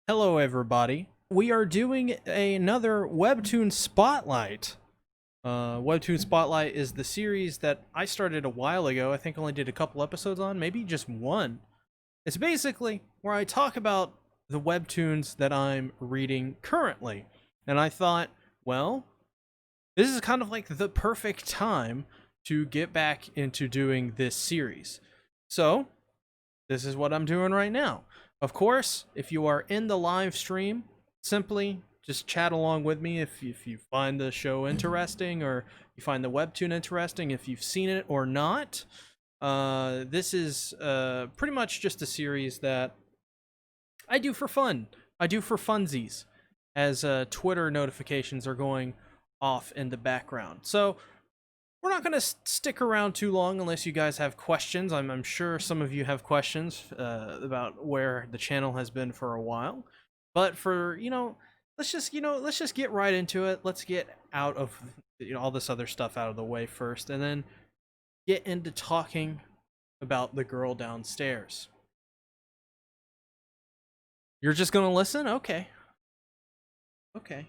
Hello, everybody. We are doing another Webtoon Spotlight. Webtoon Spotlight is the series that I started a while ago. I think I only did a couple episodes on, maybe just one. It's basically where I talk about the Webtoons that I'm reading currently. And I thought, well, this is kind of like the perfect time to get back into doing this series. So, this is what I'm doing right now. Of course, if you are in the live stream, simply just chat along with me if you find the show interesting or you find the webtoon interesting, if you've seen it or not. This is pretty much just a series that I do for fun. I do for funsies, as Twitter notifications are going off in the background. So we're not going to stick around too long unless you guys have questions. I'm sure some of you have questions about where the channel has been for a while. But for, let's just get right into it. Let's get out of all this other stuff out of the way first, and then get into talking about the girl downstairs. You're just going to listen? Okay. Okay.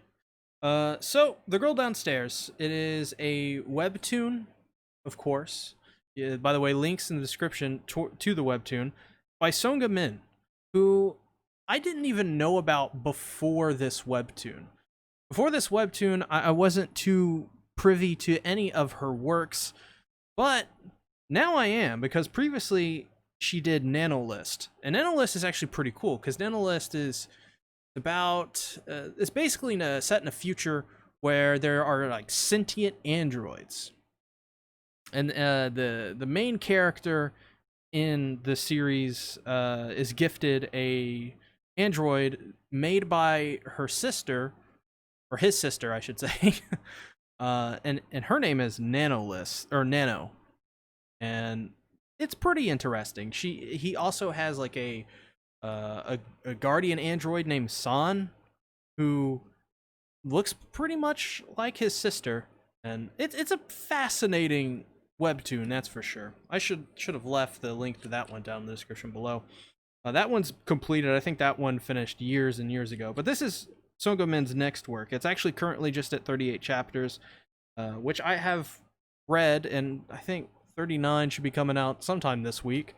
So the girl downstairs. It is a webtoon, of course. Yeah, by the way, links in the description to the webtoon by Songa Min, who I didn't even know about before this webtoon. Before this webtoon, I wasn't too privy to any of her works, but now I am because previously she did Nanolist, and Nanolist is actually pretty cool because Nanolist is about it's basically set in a future where there are like sentient androids, and the main character in the series is gifted a android made by her sister, or his sister I should say. And her name is Nanolist, or Nano, and it's pretty interesting. He also has like a guardian android named San, who looks pretty much like his sister, and it's a fascinating webtoon, that's for sure. I should have left the link to that one down in the description below. That one's completed. I think that one finished years and years ago. But this is Songo Min's next work. It's actually currently just at 38 chapters, which I have read, and I think 39 should be coming out sometime this week.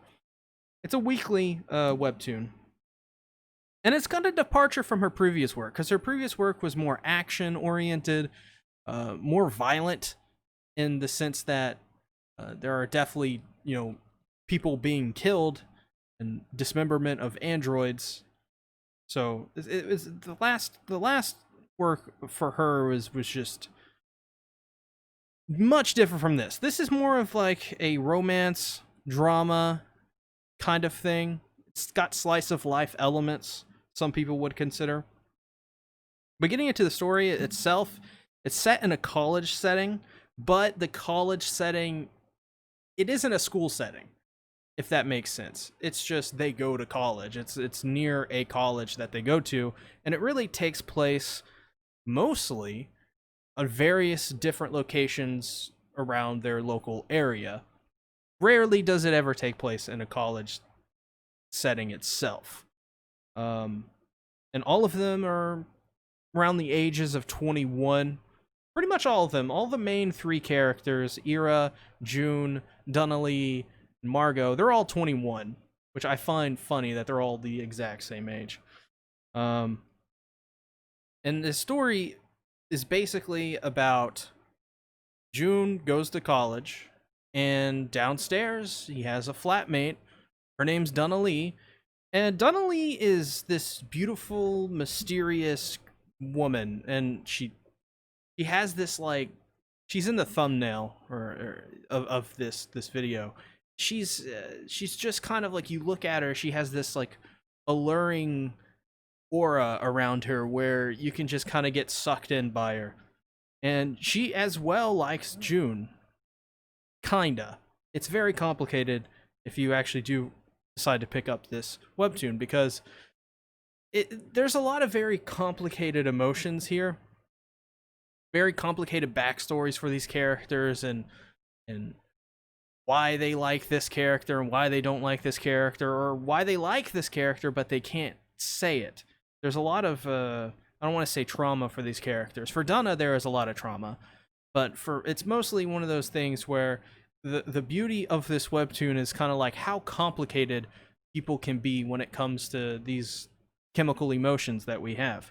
It's a weekly webtoon. And it's kind of a departure from her previous work, because her previous work was more action oriented, more violent, in the sense that there are definitely, people being killed and dismemberment of androids. So it was the last work for her was just much different from this. This is more of like a romance drama kind of thing. It's got slice of life elements, some people would consider. But getting into the story itself, it's set in a college setting, but the college setting, it isn't a school setting, if that makes sense. It's just they go to college. It's near a college that they go to, and it really takes place mostly on various different locations around their local area. Rarely does it ever take place in a college setting itself. And all of them are around the ages of 21. Pretty much all of them. All the main three characters, Ira, June, Dunnalee, and Margot, they're all 21, which I find funny that they're all the exact same age. And the story is basically about June goes to college, and downstairs he has a flatmate. Her name's Dunnalee, and Dunnalee is this beautiful, mysterious woman, and she has this, like, she's in the thumbnail of this video. She's just kind of like, you look at her, she has this like alluring aura around her where you can just kind of get sucked in by her. And she as well likes June. Kinda. It's very complicated if you actually do decide to pick up this webtoon, because there's a lot of very complicated emotions here, very complicated backstories for these characters, and why they like this character and why they don't like this character, or why they like this character but they can't say it. there's a lot of I don't want to say trauma for these characters. For Dunna, there is a lot of trauma, but for it's mostly one of those things where the beauty of this webtoon is kind of like how complicated people can be when it comes to these chemical emotions that we have.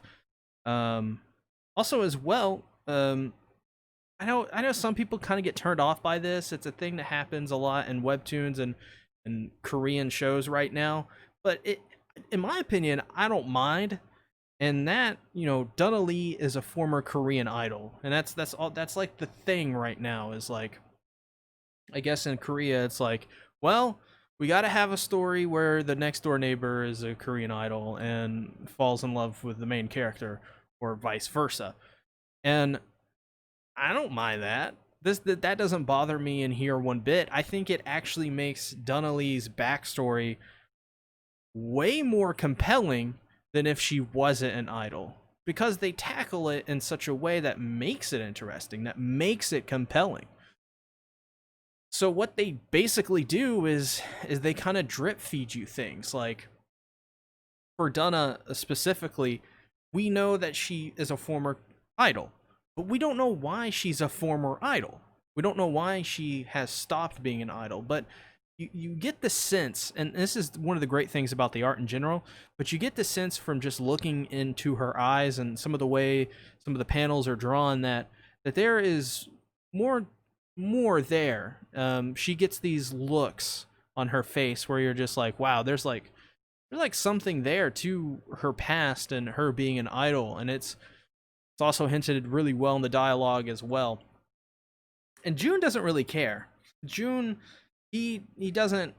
Um, Also, as well, I know some people kind of get turned off by this. It's a thing that happens a lot in webtoons and Korean shows right now. But in my opinion, I don't mind. And that, Donna Lee is a former Korean idol, and that's like the thing right now is like, I guess in Korea it's like, well, we got to have a story where the next door neighbor is a Korean idol and falls in love with the main character, or vice versa. And I don't mind that. That doesn't bother me in here one bit. I think it actually makes Dunalee's backstory way more compelling than if she wasn't an idol, because they tackle it in such a way that makes it interesting, that makes it compelling. So what they basically do is they kind of drip feed you things. Like for Dunna specifically, we know that she is a former idol, but we don't know why she's a former idol. We don't know why she has stopped being an idol, but you get the sense, and this is one of the great things about the art in general, but you get the sense from just looking into her eyes and some of the way some of the panels are drawn that there is more there. She gets these looks on her face where you're just like, wow, there's like something there to her past and her being an idol, and it's also hinted really well in the dialogue as well. And June doesn't really care. June, he doesn't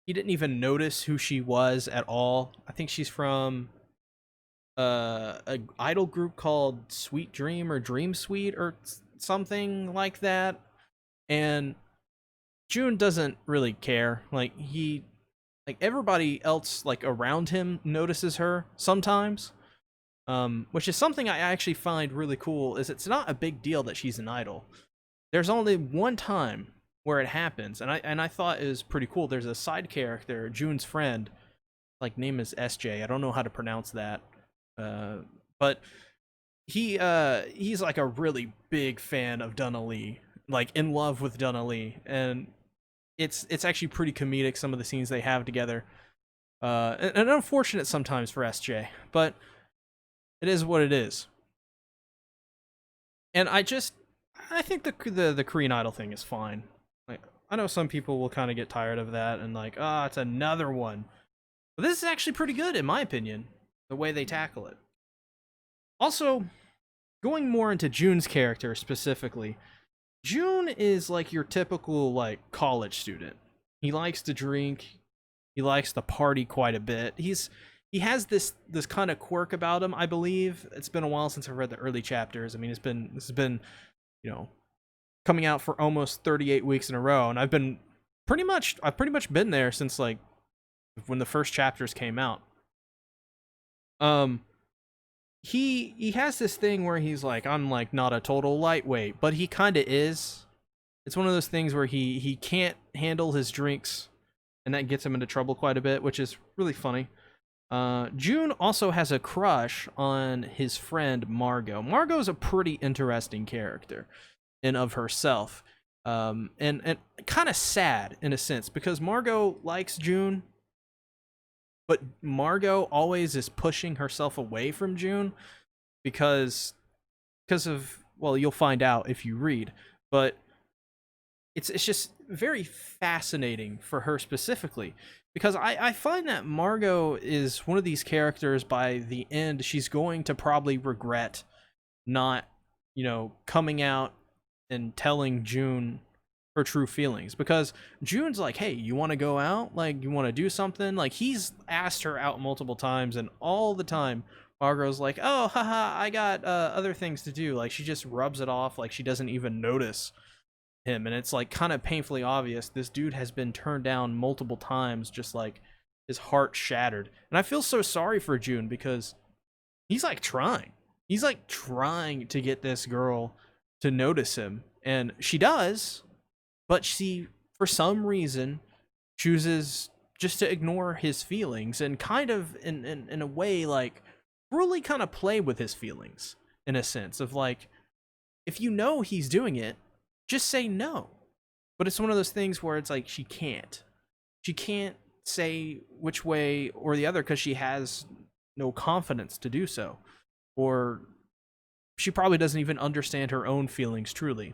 he didn't even notice who she was at all. I think she's from a idol group called Sweet Dream or Dream Sweet or something like that. And June doesn't really care. Like everybody else like around him notices her sometimes. Which is something I actually find really cool. Is it's not a big deal that she's an idol. There's only one time where it happens, and I thought it was pretty cool. There's a side character, June's friend, like name is SJ. I don't know how to pronounce that, but he's like a really big fan of Donna Lee, like in love with Donna Lee, and it's actually pretty comedic, some of the scenes they have together. And unfortunate sometimes for SJ, but it is what it is. And I think the Korean Idol thing is fine. Like I know some people will kind of get tired of that and like, ah, it's another one. But this is actually pretty good in my opinion, the way they tackle it. Also, going more into June's character specifically, June is like your typical like college student. He likes to drink, he likes to party quite a bit. He has this kind of quirk about him, I believe. It's been a while since I've read the early chapters. I mean, this has been, you know, coming out for almost 38 weeks in a row, and I've pretty much been there since like when the first chapters came out. Um he has this thing where he's like, I'm like not a total lightweight, but he kind of is. It's one of those things where he can't handle his drinks, and that gets him into trouble quite a bit, which is really funny. June also has a crush on his friend Margot. Margot's a pretty interesting character in of herself, and kind of sad in a sense because Margot likes June, but Margot always is pushing herself away from June because of, well, you'll find out if you read, but it's just very fascinating for her specifically because I find that Margot is one of these characters by the end she's going to probably regret not, coming out and telling June her true feelings, because June's like, hey, you want to go out, like you want to do something, like he's asked her out multiple times, and all the time Margot's like, oh haha, I got other things to do, like she just rubs it off like she doesn't even notice him. And it's like kind of painfully obvious this dude has been turned down multiple times, just like his heart shattered. And I feel so sorry for June because he's like trying to get this girl to notice him, and she does, but she for some reason chooses just to ignore his feelings, and kind of in a way like really kind of play with his feelings in a sense of like, if you know he's doing it, just say no. But it's one of those things where it's like she can't. She can't say which way or the other because she has no confidence to do so. Or she probably doesn't even understand her own feelings truly,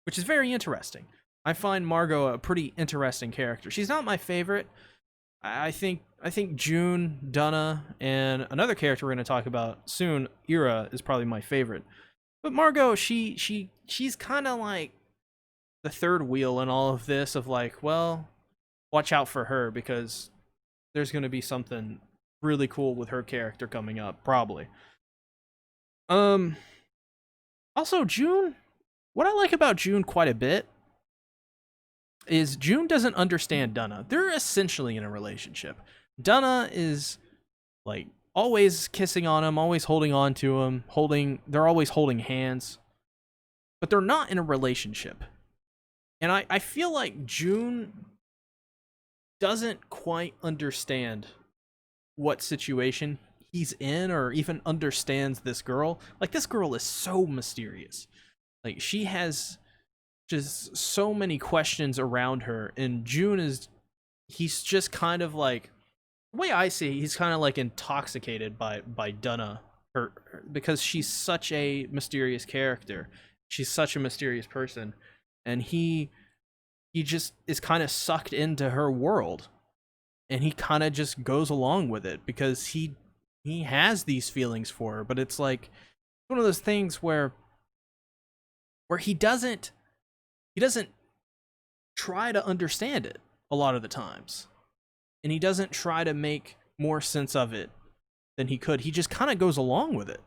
which is very interesting. I find Margot a pretty interesting character. She's not my favorite. I think June, Dunna, and another character we're going to talk about soon, Ira, is probably my favorite. But Margot, she's kind of like the third wheel in all of this of like, well, watch out for her because there's going to be something really cool with her character coming up probably. Um Also June, what I like about June quite a bit is June doesn't understand Dunna. They're essentially in a relationship. Dunna is like always kissing on him, always holding on to him, they're always holding hands. But they're not in a relationship. And I feel like June doesn't quite understand what situation he's in or even understands this girl. Like, this girl is so mysterious. Like, she has just so many questions around her, and he's just kind of like, the way I see it, he's kind of like intoxicated by Dunna, because she's such a mysterious character. She's such a mysterious person, and he just is kind of sucked into her world, and he kind of just goes along with it because he has these feelings for her. But it's like one of those things where he doesn't try to understand it a lot of the times, and he doesn't try to make more sense of it than he could. He just kind of goes along with it,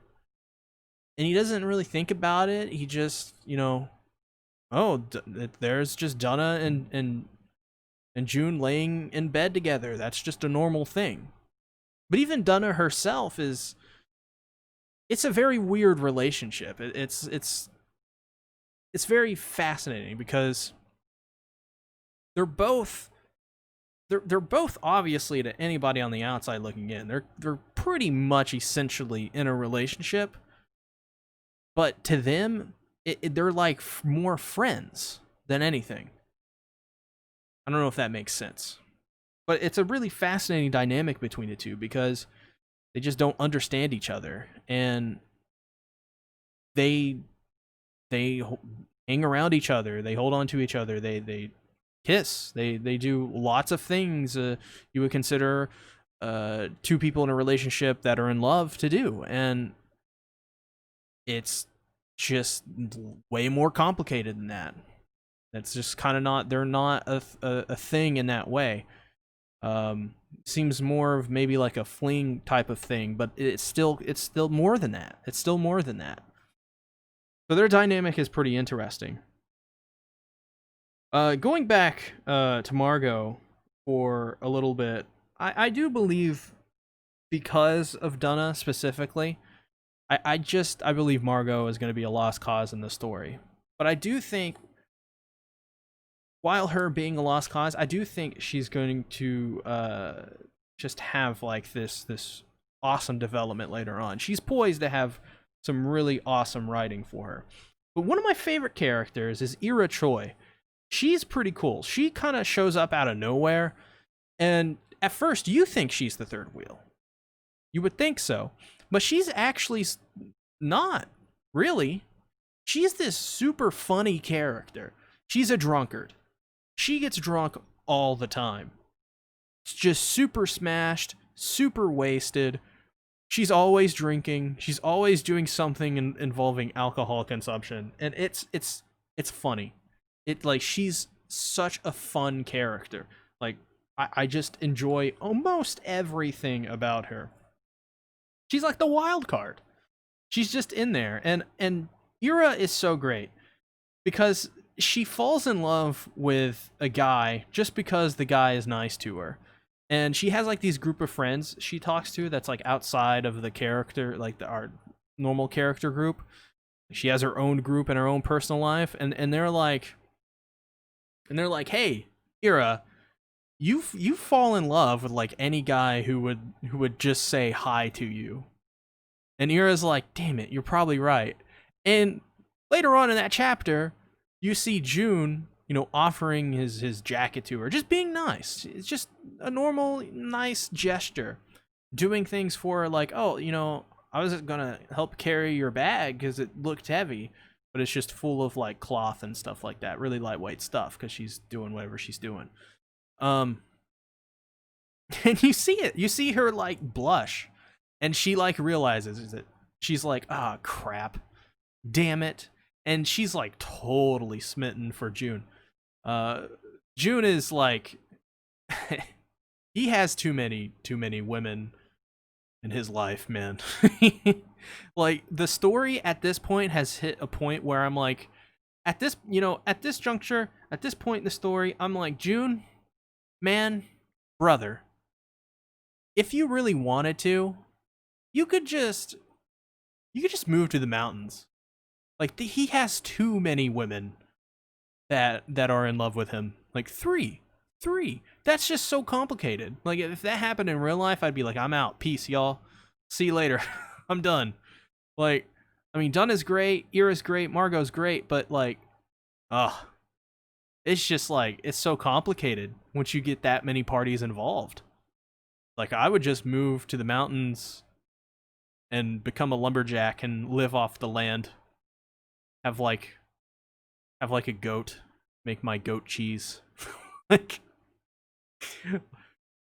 and he doesn't really think about it. He just, oh, there's just Dunna and June laying in bed together. That's just a normal thing. But even Dunna herself it's a very weird relationship. It's very fascinating because they're both obviously, to anybody on the outside looking in, they're pretty much essentially in a relationship. But to them, they're like more friends than anything. I don't know if that makes sense. But it's a really fascinating dynamic between the two because they just don't understand each other, and they hang around each other, they hold on to each other, they kiss, they do lots of things you would consider two people in a relationship that are in love to do, and it's just way more complicated than that. That's just kind of not, they're not a thing in that way. Seems more of maybe like a fling type of thing, but it's still more than that. It's still more than that. So their dynamic is pretty interesting. Going back to Margot for a little bit, I do believe, because of Dunna specifically, I believe Margot is going to be a lost cause in the story. But I do think, while her being a lost cause, I do think she's going to just have like this awesome development later on. She's poised to have some really awesome writing for her. But one of my favorite characters is Ira Choi. She's pretty cool. She kind of shows up out of nowhere, and at first you think she's the third wheel. You would think so, but she's actually not really. She's this super funny character. She's a drunkard. She gets drunk all the time. It's just super smashed, super wasted. She's always drinking. She's always doing something involving alcohol consumption, and it's funny. She's such a fun character. Like, I just enjoy almost everything about her. She's like the wild card. She's just in there, and Ira is so great because she falls in love with a guy just because the guy is nice to her. And she has like these group of friends she talks to that's like outside of the character, like our normal character group. She has her own group in her own personal life, and they're like, hey, Ira, you fall in love with like any guy who would just say hi to you. And Ira's like, damn it, you're probably right. And later on in that chapter, you see June, offering his jacket to her, just being nice. It's just a normal, nice gesture. Doing things for her like, oh, I was gonna help carry your bag because it looked heavy, but it's just full of like cloth and stuff like that, really lightweight stuff because she's doing whatever she's doing. Um, and you see it. You see her like blush, and she like realizes it. She's like, ah, oh, crap, damn it, and she's like totally smitten for June. June is like, he has too many women in his life, man. Like the story at this point has hit a point where I'm like, at this juncture, at this point in the story, I'm like, June, man, brother, if you really wanted to, you could just move to the mountains. Like he has too many women that are in love with him. Like three. That's just so complicated. Like if that happened in real life, I'd be like, I'm out. Peace, y'all. See you later. I'm done. Like, I mean, Dunn is great, Ira's great, Margot's great, but like, it's just like, it's so complicated once you get that many parties involved. Like, I would just move to the mountains and become a lumberjack and live off the land. Have like a goat, make my goat cheese. like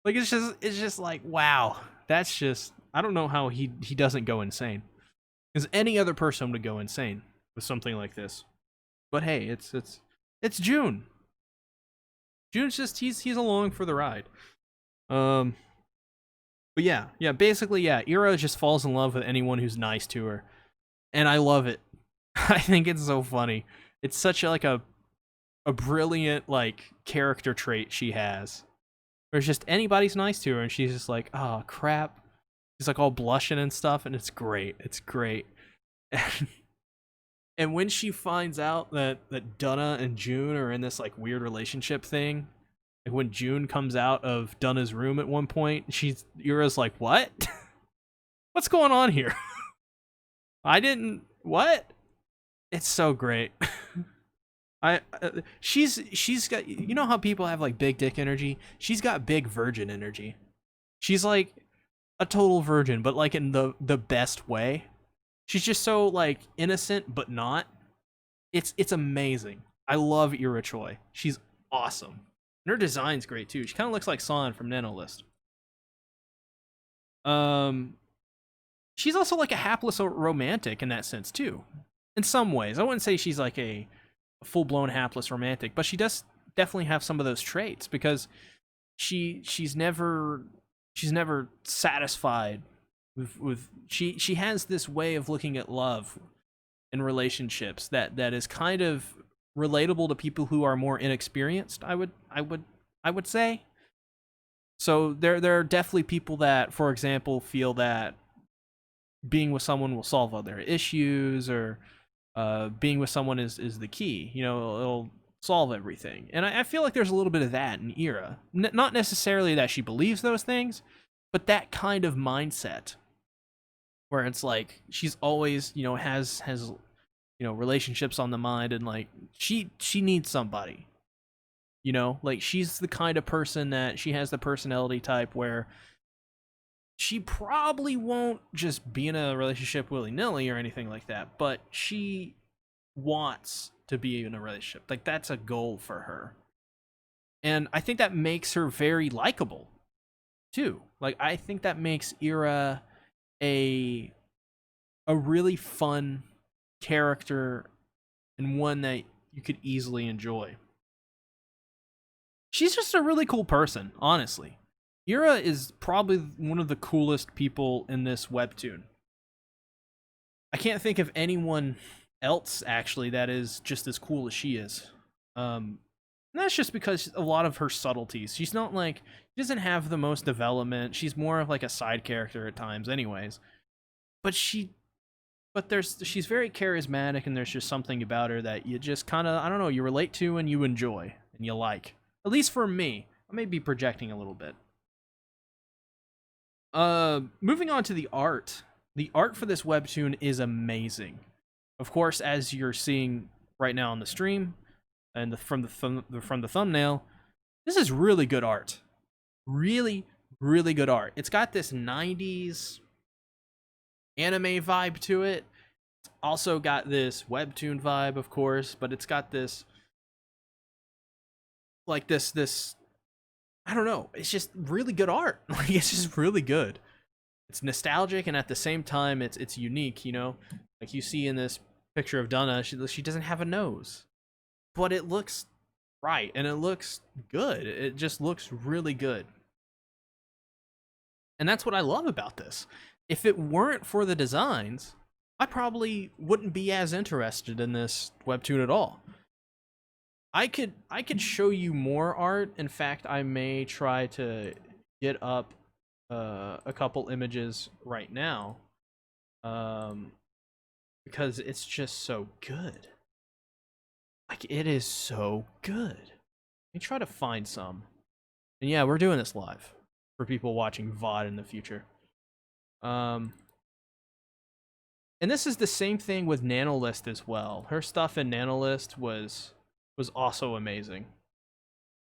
it's just like, wow. That's just, I don't know how he doesn't go insane. Because any other person would go insane with something like this. But hey, it's June. June's just he's along for the ride. But yeah, basically, yeah, Ira just falls in love with anyone who's nice to her. And I love it. I think it's so funny. It's such a brilliant like character trait she has. Where it's just anybody's nice to her and she's just like, oh crap. She's like all blushing and stuff, and it's great. It's great. And when she finds out that Dunna and June are in this like weird relationship thing, like when June comes out of Dunna's room at one point, Ira's like, what? What's going on here? What? It's so great. She's got, how people have like big dick energy? She's got big virgin energy. She's like a total virgin, but like in the best way. She's just so like innocent, but not. It's amazing. I love Ira Choi. She's awesome. And her design's great too. She kind of looks like San from Nanolist. She's also like a hapless romantic in that sense too. In some ways, I wouldn't say she's like a full-blown hapless romantic, but she does definitely have some of those traits because she's never satisfied with she has this way of looking at love and relationships that is kind of relatable to people who are more inexperienced. I would say. So there are definitely people that, for example, feel that being with someone will solve all their issues, or being with someone is the key. It'll solve everything. And I feel like there's a little bit of that in Ira. Not necessarily that she believes those things, but that kind of mindset where it's like she's always, has relationships on the mind, and like she needs somebody. Like she's the kind of person that she has the personality type where she probably won't just be in a relationship willy-nilly or anything like that, but she wants to be in a relationship. Like that's a goal for her. And I think that makes her very likable too. Like I think that makes Ira a really fun character and one that you could easily enjoy. She's just a really cool person, honestly. Ira is probably one of the coolest people in this webtoon. I can't think of anyone else actually that is just as cool as she is. And that's just because a lot of her subtleties. She's not like, she doesn't have the most development. She's more of like a side character at times anyways. But she's very charismatic, and there's just something about her that you just kind of, I don't know, you relate to and you enjoy and you like. At least for me. I may be projecting a little bit. Moving on to the art. The art for this webtoon is amazing. Of course, as you're seeing right now on the stream and from the thumbnail, this is really good art. Really, really good art. It's got this 90s anime vibe to it. It's also got this webtoon vibe, of course, but it's got this like this I don't know. It's just really good art. Like it's just really good. It's nostalgic and at the same time it's unique, you know? Like you see in this picture of Donna, she doesn't have a nose. But it looks right and it looks good. It just looks really good. And that's what I love about this. If it weren't for the designs, I probably wouldn't be as interested in this webtoon at all. I could show you more art. In fact, I may try to get up a couple images right now, because it's just so good. Like it is so good. Let me try to find some. And yeah, we're doing this live for people watching VOD in the future. And this is the same thing with Nanolist as well. Her stuff in Nanolist was also amazing.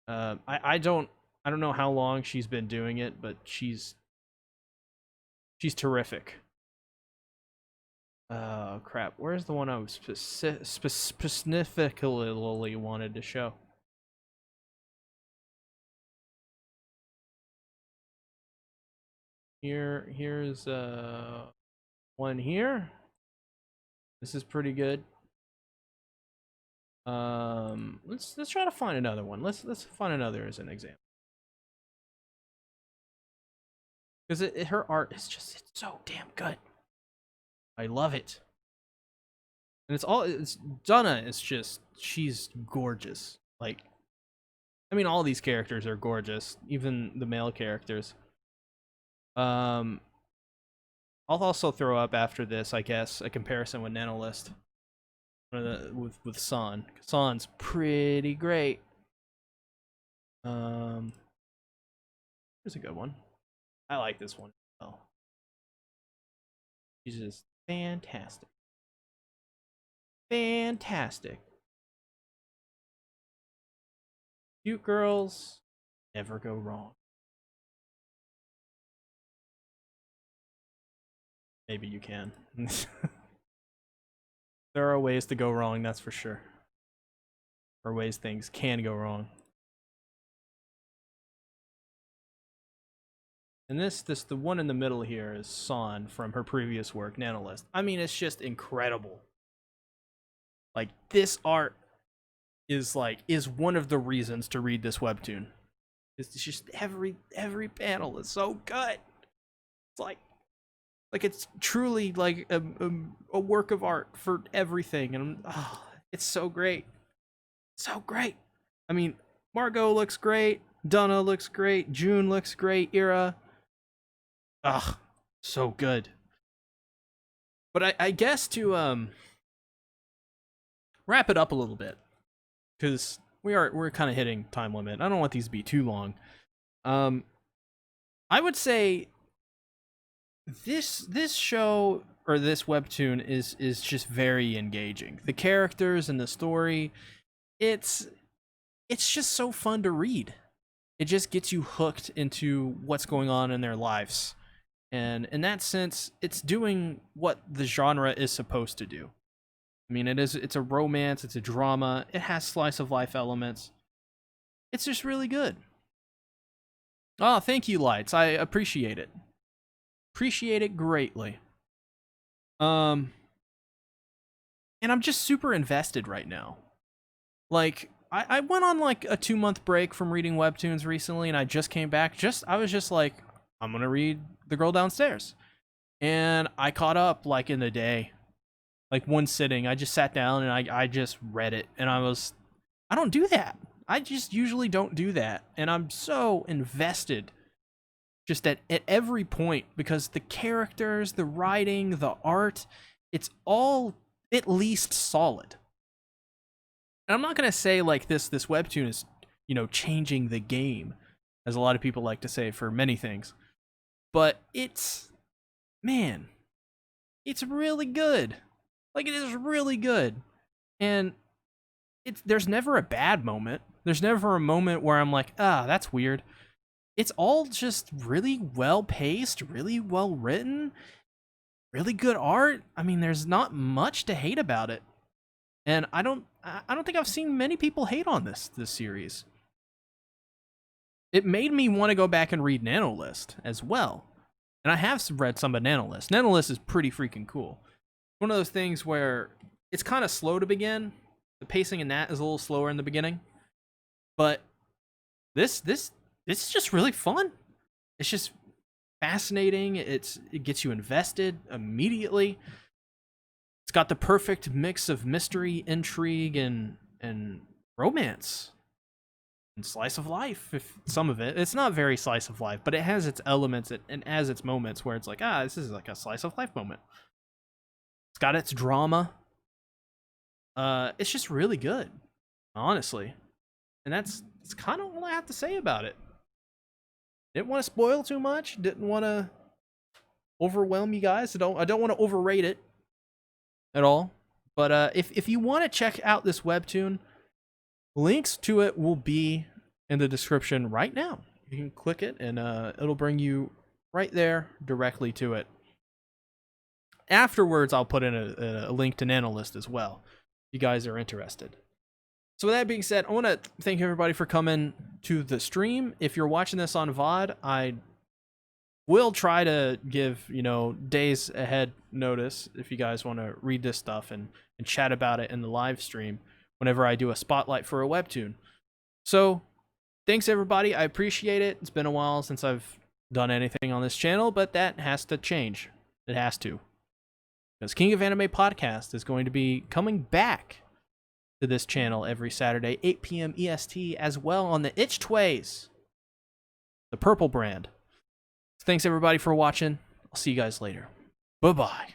I don't know how long she's been doing it, but she's terrific. Oh crap! Where's the one I was specifically wanted to show? Here's one here. This is pretty good. Let's try to find another one. Let's find another as an example. Because her art is just it's so damn good. I love it. And it's Donna is just she's gorgeous. Like I mean all these characters are gorgeous, even the male characters. I'll also throw up after this, I guess, a comparison with Nanolist. With San. San's pretty great. Here's a good one. I like this one. Oh, she's just fantastic. Fantastic. Cute girls never go wrong. Maybe you can. There are ways to go wrong, that's for sure. Or ways things can go wrong. And the one in the middle here is San from her previous work, Nanolist. I mean, it's just incredible. Like this art is one of the reasons to read this webtoon. It's just every panel is so good. It's like it's truly like a work of art for everything, and it's so great, so great. I mean, Margot looks great, Donna looks great, June looks great, Ira. So good. But I guess to wrap it up a little bit, because we're kind of hitting time limit. I don't want these to be too long. I would say this show or this webtoon is just very engaging. The characters and the story, it's just so fun to read. It just gets you hooked into what's going on in their lives. And in that sense, it's doing what the genre is supposed to do. I mean, it's a romance, it's a drama, it has slice of life elements. It's just really good. Oh, thank you, Lights. I appreciate it. Appreciate it greatly. And I'm just super invested right now. Like, I went on like a 2-month break from reading webtoons recently, and I just came back. I was just like, I'm gonna read The Girl Downstairs. And I caught up like in a day. Like one sitting. I just sat down and I just read it. And I don't do that. I just usually don't do that. And I'm so invested just at every point because the characters, the writing, the art, it's all at least solid. And I'm not going to say like this webtoon is, changing the game. as a lot of people like to say for many things. But man, it's really good. Like, it is really good. And there's never a bad moment. There's never a moment where I'm like, that's weird. It's all just really well paced, really well written, really good art. I mean, there's not much to hate about it. And I don't think I've seen many people hate on this series. It made me want to go back and read Nanolist as well. And I have read some of Nanolist. Nanolist is pretty freaking cool. One of those things where it's kind of slow to begin. The pacing in that is a little slower in the beginning. But this is just really fun. It's just fascinating. It gets you invested immediately. It's got the perfect mix of mystery, intrigue, and romance. And slice of life, if some of it. It's not very slice of life, but it has its elements and has its moments where it's like, this is like a slice of life moment. It's got its drama. It's just really good, honestly. And that's kind of all I have to say about it. Didn't want to spoil too much. Didn't want to overwhelm you guys. I don't want to overrate it at all. But if you want to check out this webtoon, links to it will be in the description right now. You can click it and it'll bring you right there directly to it. Afterwards, I'll put in a link to Nanolist as well, if you guys are interested. So with that being said, I want to thank everybody for coming to the stream. If you're watching this on VOD, I will try to give, days ahead notice if you guys want to read this stuff and chat about it in the live stream whenever I do a spotlight for a webtoon. So thanks everybody. I appreciate it. It's been a while since I've done anything on this channel, but that has to change. It has to. Because King of Anime Podcast is going to be coming back to this channel every Saturday, 8 p.m. EST, as well on the Itch-Tways, the purple brand. So thanks everybody for watching. I'll see you guys later. Bye-bye.